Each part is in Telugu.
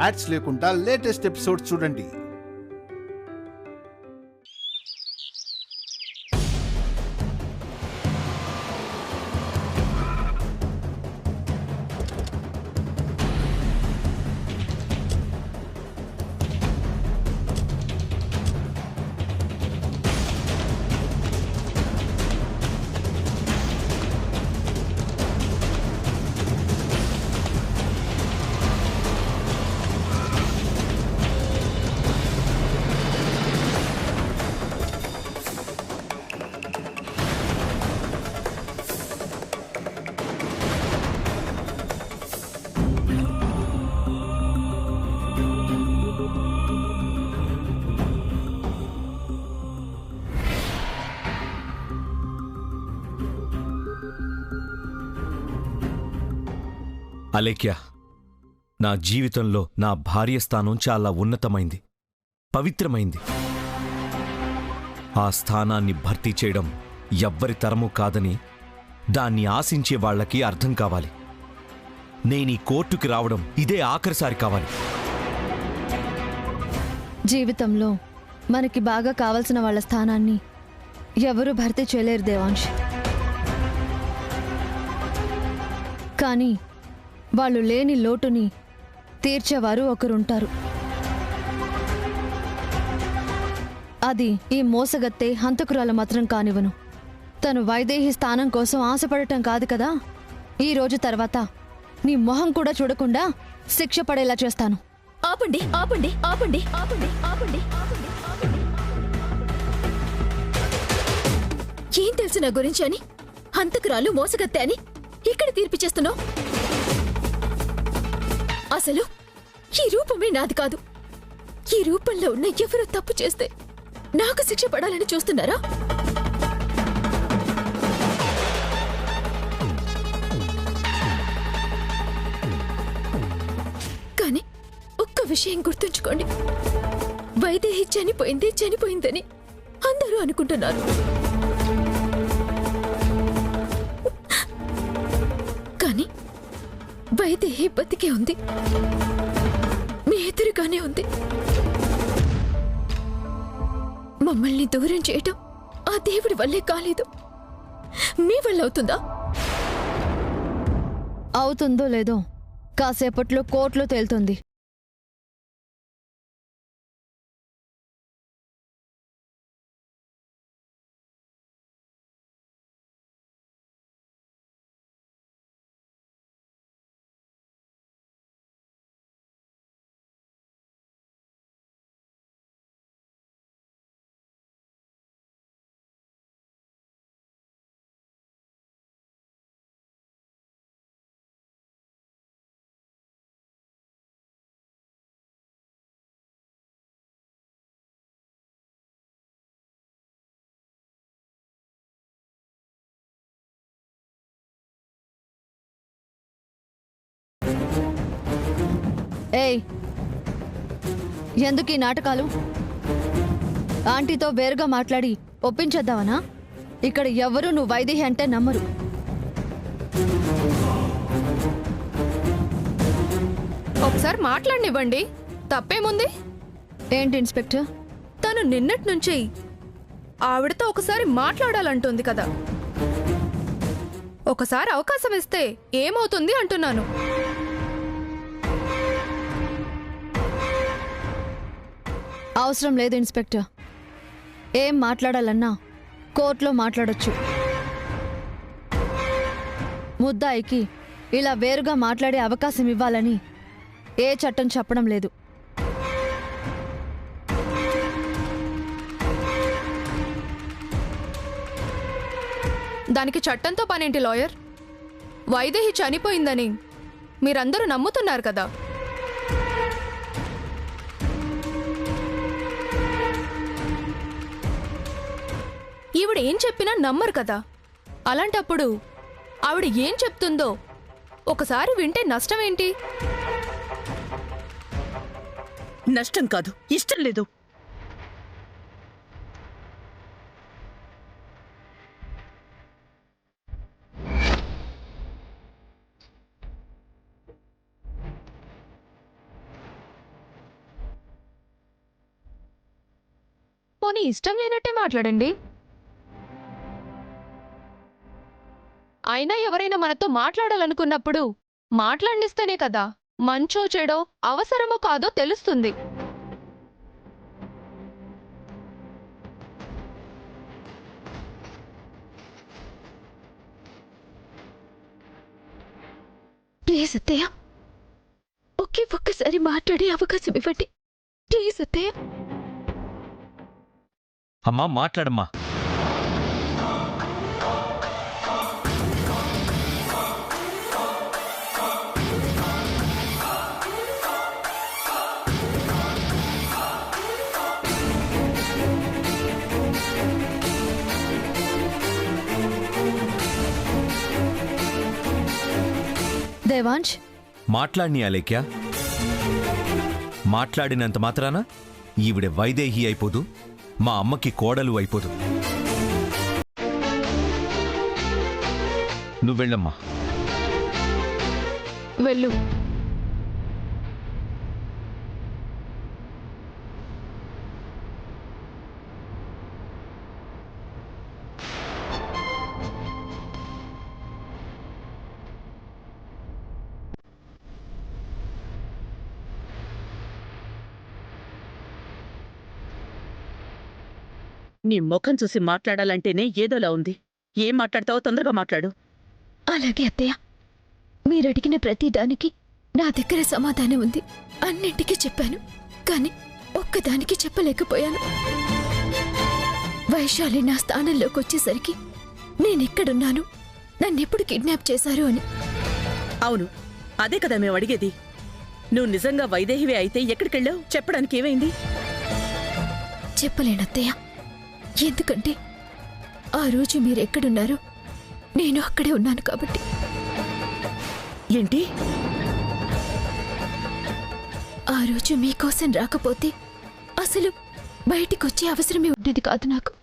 యాడ్స్ లేకుండా లేటెస్ట్ ఎపిసోడ్స్ చూడండి. అలేఖ్య, నా జీవితంలో నా భార్య స్థానం చాలా ఉన్నతమైంది, పవిత్రమైంది. ఆ స్థానాన్ని భర్తీ చేయడం ఎవ్వరి తరమూ కాదని దాన్ని ఆశించే వాళ్లకి అర్థం కావాలి. నేనీ కోర్టుకి రావడం ఇదే ఆఖరిసారి కావాలి. జీవితంలో మనకి బాగా కావలసిన వాళ్ళ స్థానాన్ని ఎవరూ భర్తీ చేయలేరు దేవాంశ్. కానీ వాళ్ళు లేని లోటుని తీర్చేవారు ఒకరుంటారు. అది ఈ మోసగత్తే హంతకురాలు మాత్రం కానివ్వను. తను వైదేహి స్థానం కోసం ఆశపడటం కాదు కదా. ఈ రోజు తర్వాత నీ మొహం కూడా చూడకుండా శిక్ష పడేలా చేస్తాను. ఆపండి, ఆపండి, ఆపండి, ఆపండి, ఆపండి, ఆపండి, ఆపండి. ఏం తెలుసు నా గురించి అని, హంతకురాలు మోసగత్తే అని ఇక్కడ తీర్పు చేస్తున్నావు? అసలు ఈ రూపమే నాది కాదు. ఈ రూపంలో ఉన్న ఎవరో తప్పు చేస్తే నాకు శిక్ష పడాలని చూస్తున్నారా? కానీ ఒక్క విషయం గుర్తుంచుకోండి, వైదేహి చనిపోయిందని అందరూ అనుకుంటున్నారు. కానీ వైదేహి బతికే ఉంది, మీ ఎదురుగానే ఉంది. మమ్మల్ని దూరం చేయటం ఆ దేవుడి వల్లే కాలేదు, మీ వల్ల అవుతుందా? అవుతుందో లేదో కాసేపట్లో కోర్టులో తేలుతుంది. ఏయ్, ఎందుకు ఈ నాటకాలు? ఆంటీతో వేరుగా మాట్లాడి ఒప్పించేద్దావనా? ఇక్కడ ఎవరు నువ్వు వైదేహి అంటే నమ్మరు. ఒకసారి మాట్లాడనివ్వండి, తప్పేముంది? ఏంటి ఇన్స్పెక్టర్? తను నిన్నటి నుంచి ఆవిడతో ఒకసారి మాట్లాడాలంటుంది కదా. ఒకసారి అవకాశం ఇస్తే ఏమవుతుంది అంటున్నాను. అవసరం లేదు ఇన్స్పెక్టర్. ఏం మాట్లాడాలన్నా కోర్టులో మాట్లాడొచ్చు. ముద్దాయికి ఇలా వేరుగా మాట్లాడే అవకాశం ఇవ్వాలని ఏ చట్టం చెప్పడం లేదు. దానికి చట్టంతో పనేంటి లాయర్? వైదేహి చనిపోయిందని మీరందరూ నమ్ముతున్నారు కదా. ఈవిడ ఏం చెప్పినా నమ్మరు కదా. అలాంటప్పుడు ఆవిడ ఏం చెప్తుందో ఒకసారి వింటే నష్టమేంటి? నష్టం కాదు, ఇష్టం లేదు. పోనీ ఇష్టం లేనట్టే మాట్లాడండి. అయినా ఎవరైనా మనతో మాట్లాడాలనుకున్నప్పుడు మాట్లాడిస్తేనే కదా మంచో చెడో అవసరమో కాదో తెలుస్తుంది. ప్లీజ్ అత్తయ్య, ఒక్కసారి మాట్లాడే అవకాశం ఇవ్వండి. ప్లీజ్ అత్తయ్య. అమ్మా మాట్లాడమ్మా. దేవాంశ్, మాట్లాడిని అలేఖ్య. మాట్లాడినంత మాత్రాన ఈవిడ వైదేహి అయిపోదు, మా అమ్మకి కోడలు అయిపోదు. నువ్వెళ్ళమ్మా. వెళ్ళు. నీ ముఖం చూసి మాట్లాడాలంటేనే ఏదోలా ఉంది. ఏం మాట్లాడతావో తొందరగా మాట్లాడు. అలాగే అత్తయ్య, మీరడిగిన ప్రతి దానికి నా దగ్గర సమాధానం ఉంది. అన్నింటికీ చెప్పాను, కానీ ఒక్కదానికి చెప్పలేకపోయాను. వైశాలి నా స్థానంలోకి వచ్చేసరికి నేనెక్కడున్నాను, నన్నెప్పుడు కిడ్నాప్ చేశారు అని. అవును, అదే కదా మేము అడిగేది. నువ్వు నిజంగా వైదేహివే అయితే ఎక్కడికెళ్ళావు? చెప్పడానికి ఏమైంది? చెప్పలేనత్తయ్య, ఎందుకంటే ఆ రోజు మీరెక్కడున్నారో నేను అక్కడే ఉన్నాను కాబట్టి. ఏంటి? ఆ రోజు మీకోసం రాకపోతే అసలు బయటికొచ్చే అవసరమే ఉండేది కాదు నాకు.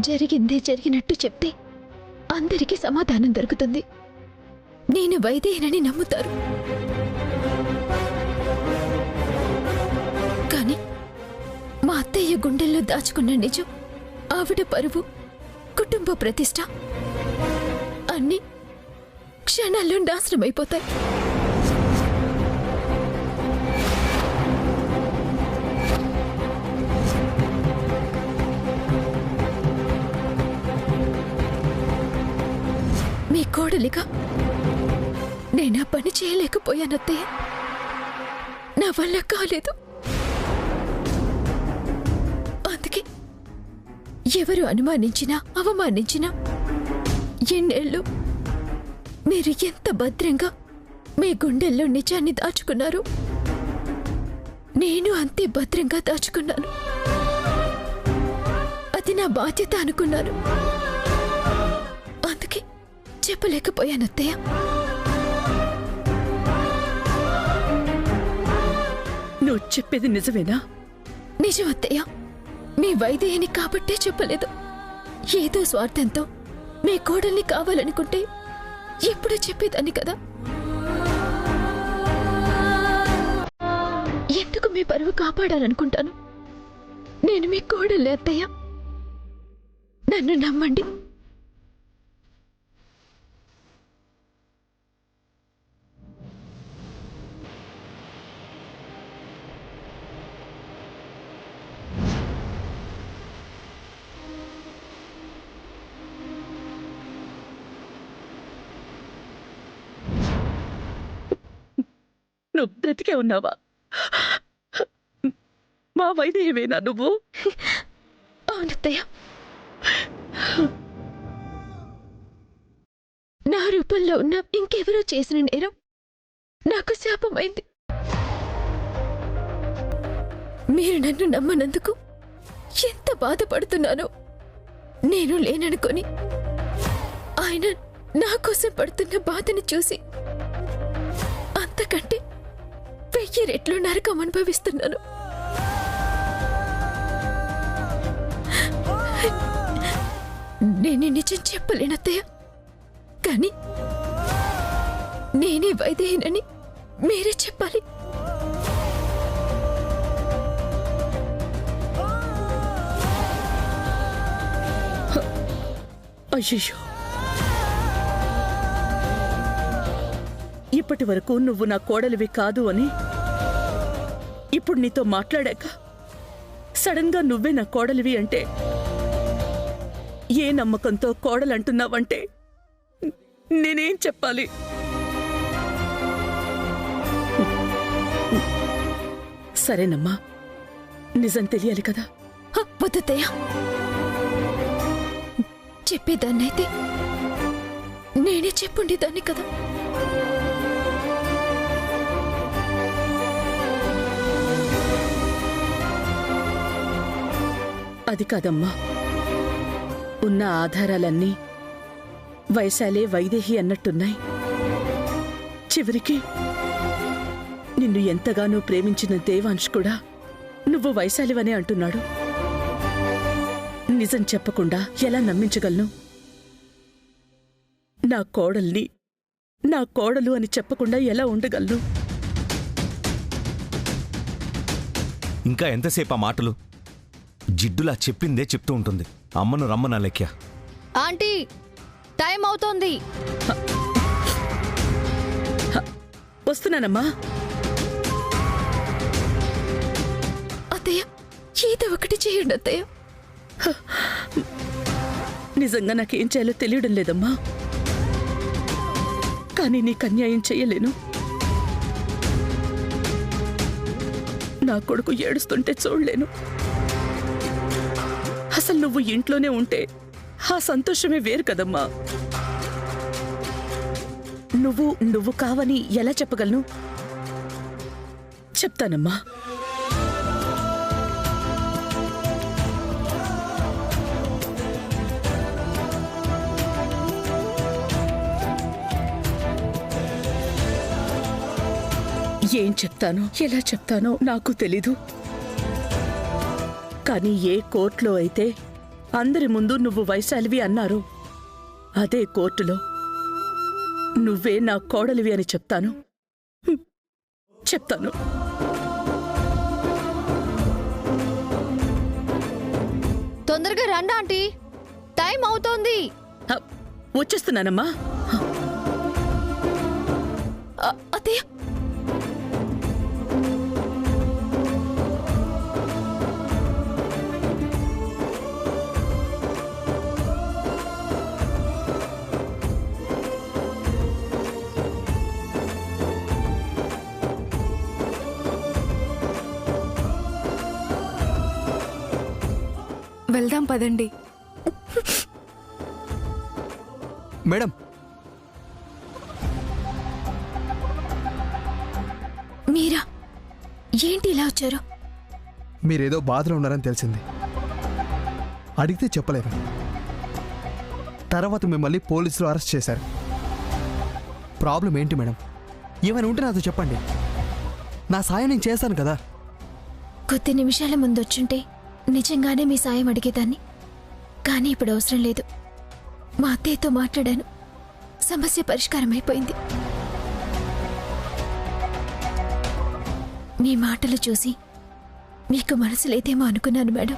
జరిగిందే జరిగినట్టు చెప్తే అందరికీ సమాధానం దొరుకుతుంది. నేను వైదేహినని నమ్ముతారు. కానీ మా అత్తయ్య గుండెల్లో దాచుకున్న నిజం, ఆవిడ పరువు, కుటుంబ ప్రతిష్ట అన్నీ క్షణాల్లో నాశనమైపోతాయి. మీ కోడలిగా నేనా పని చేయలేకపోయానత్తయ్య. నా వల్ల కాలేదు. అందుకే ఎవరు అనుమానించినా అవమానించినా ఎన్నేళ్ళు మీరు ఎంత భద్రంగా మీ గుండెల్లో నిజాన్ని దాచుకున్నారు, నేను అంతే భద్రంగా దాచుకున్నాను. అది నా బాధ్యత అనుకున్నాను. అందుకే చెప్పలేకపోయానత్తయ్య. నువ్వు చెప్పేది నిజమేనా? నిజం అత్తయ్య. మీ వైదేహిని కాబట్టే చెప్పలేదు. ఏదో స్వార్థంతో మీ కోడల్ని కావాలనుకుంటే ఎప్పుడూ చెప్పేదాన్ని కదా. ఎందుకు మీ పరువు కాపాడాలనుకుంటాను. నేను మీ కోడల్ని అత్తయ్య. నన్ను నమ్మండి. నువ్వు బ్రతికే ఉన్నావా? మా వైదేహివేనా నువ్వు? అవునత్తయ్య, నా రూపంలో ఉన్న ఇంకెవరో చేసిన నేరం నాకు శాపమైంది. మీరు నన్ను నమ్మనందుకు ఎంత బాధపడుతున్నానో నేను లేననుకొని ఆయన నా కోసం పడుతున్న బాధను చూసి అంతకంటే 1000 రెట్లు నరకం అనుభవిస్తున్నాను. నేను నిజం చెప్పలేనత్తయ్య, కానీ నేనే వైదేహినని మీరే చెప్పాలి. అయ్యో, ఇప్పటి వరకు నువ్వు నా కోడలివి కాదు అని ఇప్పుడు నీతో మాట్లాడాక సడన్ గా నువ్వే నా కోడలివి అంటే ఏ నమ్మకంతో కోడలంటున్నావంటే నేనేం చెప్పాలి? సరేనమ్మా, నిజం తెలియాలి కదా. వద్దత్తయ్య, చెప్పేదాన్నైతే నేనే చెప్పుండేదాన్ని కదా. అది కాదమ్మా, ఉన్న ఆధారాలన్నీ వైశాలే వైదేహి అన్నట్టున్నాయి. చివరికి నిన్ను ఎంతగానో ప్రేమించిన దేవాంశ్ కూడా నువ్వు వైశాలివనే అంటున్నాడు. నిజం చెప్పకుండా ఎలా నమ్మించగలను? నా కోడల్ని నా కోడలు అని చెప్పకుండా ఎలా ఉండగలను? ఇంకా ఎంతసేపు ఆ మాటలు? జిడ్డులా చెప్పిందే చెప్తూ ఉంటుంది. అమ్మను రమ్మన లెక్క. ఆంటీ, టైం అవుతోంది. వస్తున్నానమ్మా. అత్తయ్య, ఏదో ఒకటి చేయండి అత్తయ్య. నిజంగా నాకేం చేయాలో తెలియడం లేదమ్మా, కానీ నీకు అన్యాయం చెయ్యలేను. నా కొడుకు ఏడుస్తుంటే చూడలేను. అసలు నువ్వు ఇంట్లోనే ఉంటే ఆ సంతోషమే వేరు కదమ్మా. నువ్వు కావని ఎలా చెప్పగలను? చెప్తానమ్మా. ఏం చెప్తానో ఎలా చెప్తానో నాకు తెలీదు. కానీ ఏ కోర్టులో అయితే అందరి ముందు నువ్వు వైశాలివి అన్నారు, అదే కోర్టులో నువ్వే నా కోడలివి అని చెప్తాను. చెప్తాను. తొందరగా రండి ఆంటీ, టైం అవుతోంది. వచ్చేస్తున్నానమ్మా. అత్తయ్య, వెళ్దాం పదండి. మేడం, మీరా? ఏంటి ఇలా వచ్చారు? మీరేదో బాధలో ఉన్నారని తెలిసింది. అడిగితే చెప్పలేరు. తర్వాత మిమ్మల్ని పోలీసులు అరెస్ట్ చేశారు. ప్రాబ్లం ఏంటి మేడం? ఏమైనా ఉంటే నాతో చెప్పండి. నా సాయం నేను చేస్తాను కదా. కొద్ది నిమిషాల ముందొచ్చుంటే నిజంగానే మీ సాయం అడిగేదాన్ని. కానీ ఇప్పుడు అవసరం లేదు. మా అత్తయ్యతో మాట్లాడాను, సమస్య పరిష్కారం అయిపోయింది. మీ మాటలు చూసి మీకు మనసు లేదేమో అనుకున్నాను మేడం.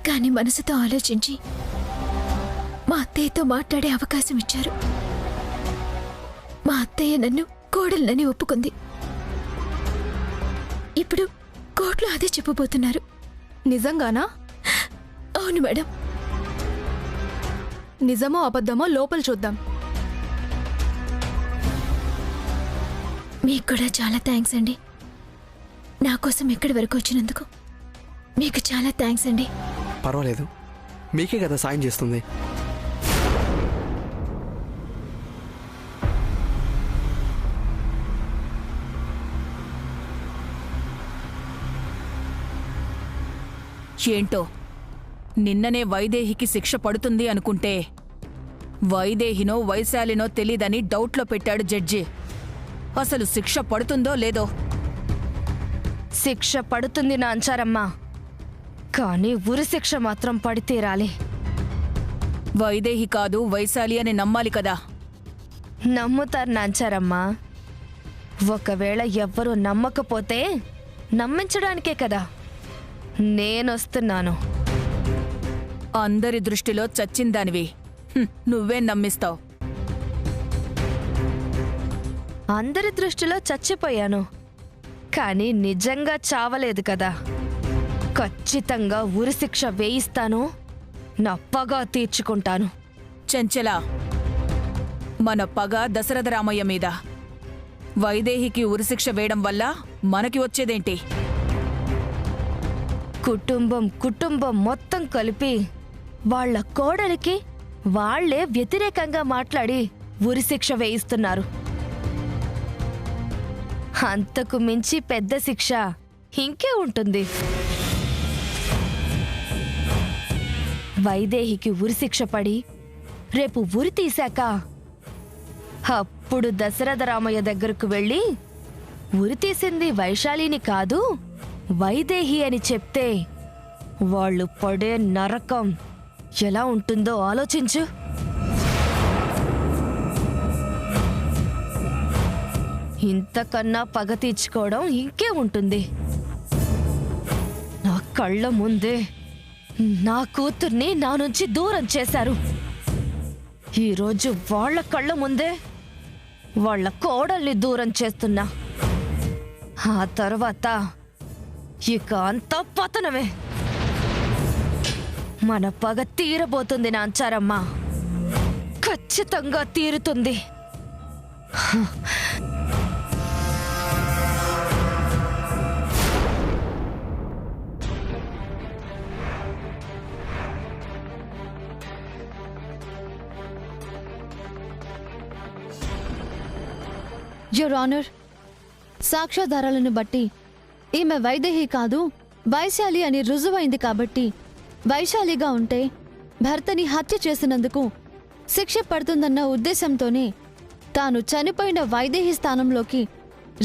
కానీ మనసుతో ఆలోచించి మా అత్తయ్యతో మాట్లాడే అవకాశం ఇచ్చారు. మా అత్తయ్య నన్ను కోడళ్ళని ఒప్పుకుంది. ఇప్పుడు కోర్టులో అదే చెప్పబోతున్నారు. నిజంగానా? అవును మేడం. నిజమో అబద్ధమో లోపల చూద్దాం. మీకు కూడా చాలా థ్యాంక్స్ అండి. నా కోసం ఇక్కడి వరకు వచ్చినందుకు మీకు చాలా థ్యాంక్స్ అండి. పర్వాలేదు, మీకే కదా సాయం చేస్తుంది. ఏంటో నిన్ననే వైదేహికి శిక్ష పడుతుంది అనుకుంటే వైదేహినో వైశాలినో తెలీదని డౌట్లో పెట్టాడు జడ్జి. అసలు శిక్ష పడుతుందో లేదో? శిక్ష పడుతుంది నాంచారమ్మా, కానీ ఉరి శిక్ష మాత్రం పడి తీరాలి. వైదేహి కాదు వైశాలి అని నమ్మాలి కదా. నమ్ముతారు నాంచారమ్మా. ఒకవేళ ఎవ్వరూ నమ్మకపోతే నమ్మించడానికే కదా నేనొస్తున్నాను. అందరి దృష్టిలో చచ్చిందానివి. నువ్వేం నమ్మిస్తావు? అందరి దృష్టిలో చచ్చిపోయాను, కానీ నిజంగా చావలేదు కదా. ఖచ్చితంగా ఉరిశిక్ష వేయిస్తాను, నా పగ తీర్చుకుంటాను. చెంచలా, మన పగ దశరథ రామయ్య మీద. వైదేహికి ఉరిశిక్ష వేయడం వల్ల మనకి వచ్చేదేంటి? కుటుంబం మొత్తం కలిపి వాళ్ళ కోడలికి వాళ్లే వ్యతిరేకంగా మాట్లాడి ఉరిశిక్ష వేయిస్తున్నారు. అంతకు మించి పెద్ద శిక్ష ఇంకే ఉంటుంది. వైదేహికి ఉరిశిక్ష పడి రేపు ఉరి తీశాక అప్పుడు దశరథ రామయ్య దగ్గరకు వెళ్ళి ఉరి తీసింది వైశాలిని కాదు వైదేహి అని చెప్తే వాళ్ళు పడే నరకం ఎలా ఉంటుందో ఆలోచించు. ఇంతకన్నా పగ తీర్చుకోవడం ఇంకే ఉంటుంది. నా కళ్ళ ముందే నా కూతుర్ని నా నుంచి దూరం చేశారు. ఈరోజు వాళ్ళ కళ్ళ ముందే వాళ్ళ కోడల్ని దూరం చేస్తున్నా. ఆ తర్వాత ఇక అంతా పతనమే. మన పగ తీరబోతుంది నాంచారమ్మ, ఖచ్చితంగా తీరుతుంది. యువర్ ఆనర్, సాక్ష్యాధారాలను బట్టి ఈమె వైదేహి కాదు వైశాలి అని రుజువైంది కాబట్టి వైశాలిగా ఉంటే భర్తని హత్య చేసినందుకు శిక్ష పడుతుందన్న ఉద్దేశంతోనే తాను చనిపోయిన వైదేహి స్థానంలోకి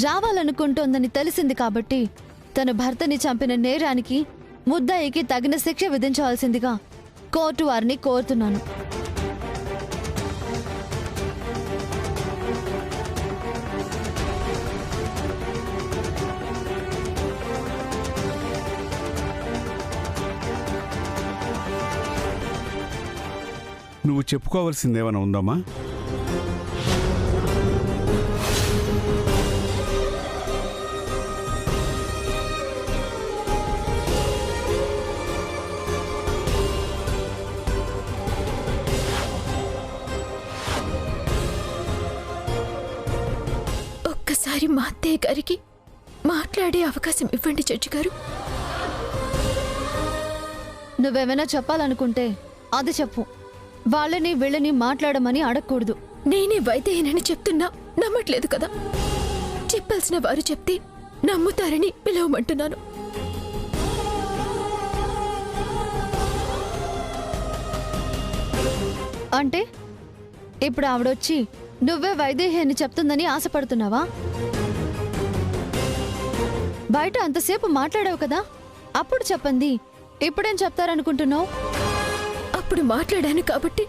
రావాలనుకుంటోందని తెలిసింది కాబట్టి తన భర్తని చంపిన నేరానికి ముద్దాయికి తగిన శిక్ష విధించాల్సిందిగా కోర్టు వారిని కోరుతున్నాను. నువ్వు చెప్పుకోవాల్సిందేమైనా ఉందమ్మా? ఒక్కసారి మా అత్తయ్య గారికి మాట్లాడే అవకాశం ఇవ్వండి జడ్జి గారు. నువ్వేమైనా చెప్పాలనుకుంటే అది చెప్పు. వాళ్ళని వీళ్ళని మాట్లాడమని అడగకూడదు. నేనే వైదేహినని చెప్తున్నా నమ్మట్లేదు కదా. చెప్పాల్సిన వారు చెప్తే నమ్ముతారని పిలవమంటున్నాను. అంటే ఇప్పుడు ఆవిడొచ్చి నువ్వే వైదేహి అని చెప్తుందని ఆశపడుతున్నావా? బయట అంతసేపు మాట్లాడావు కదా, అప్పుడు చెప్పండి. ఇప్పుడేం చెప్తారనుకుంటున్నావు? అప్పుడు మాట్లాడాను కాబట్టి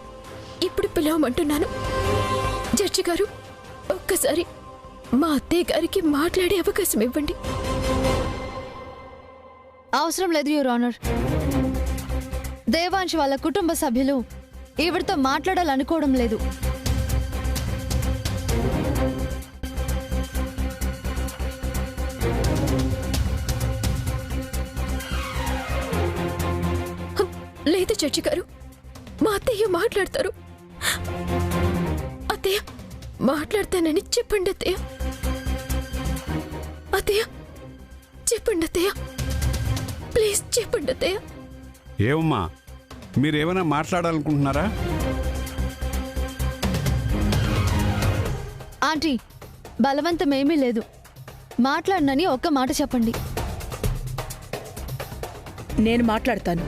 ఇప్పుడు పిలవమంటున్నాను. జడ్జి గారు, ఒక్కసారి మా అత్తయ్య గారికి మాట్లాడే అవకాశం ఇవ్వండి. అవసరం లేదు యువర్ ఆనర్. దేవాంశ్ వాళ్ళ కుటుంబ సభ్యులు ఈవిడతో మాట్లాడాలనుకోవడం లేదు. లేదు జడ్జి గారు, మా అత్తయ్య మాట్లాడతారు. అత్తయ్య మాట్లాడతానని చెప్పండి అత్తయ్య. అత్తయ్య చెప్పండి అత్తయ్య, ప్లీజ్ చెప్పండి అత్తయ్య. ఏమమ్మా మీరేమైనా మాట్లాడాలనుకుంటున్నారా? ఆంటీ, బలవంతమేమీ లేదు. మాట్లాడనని ఒక్క మాట చెప్పండి. నేను మాట్లాడతాను.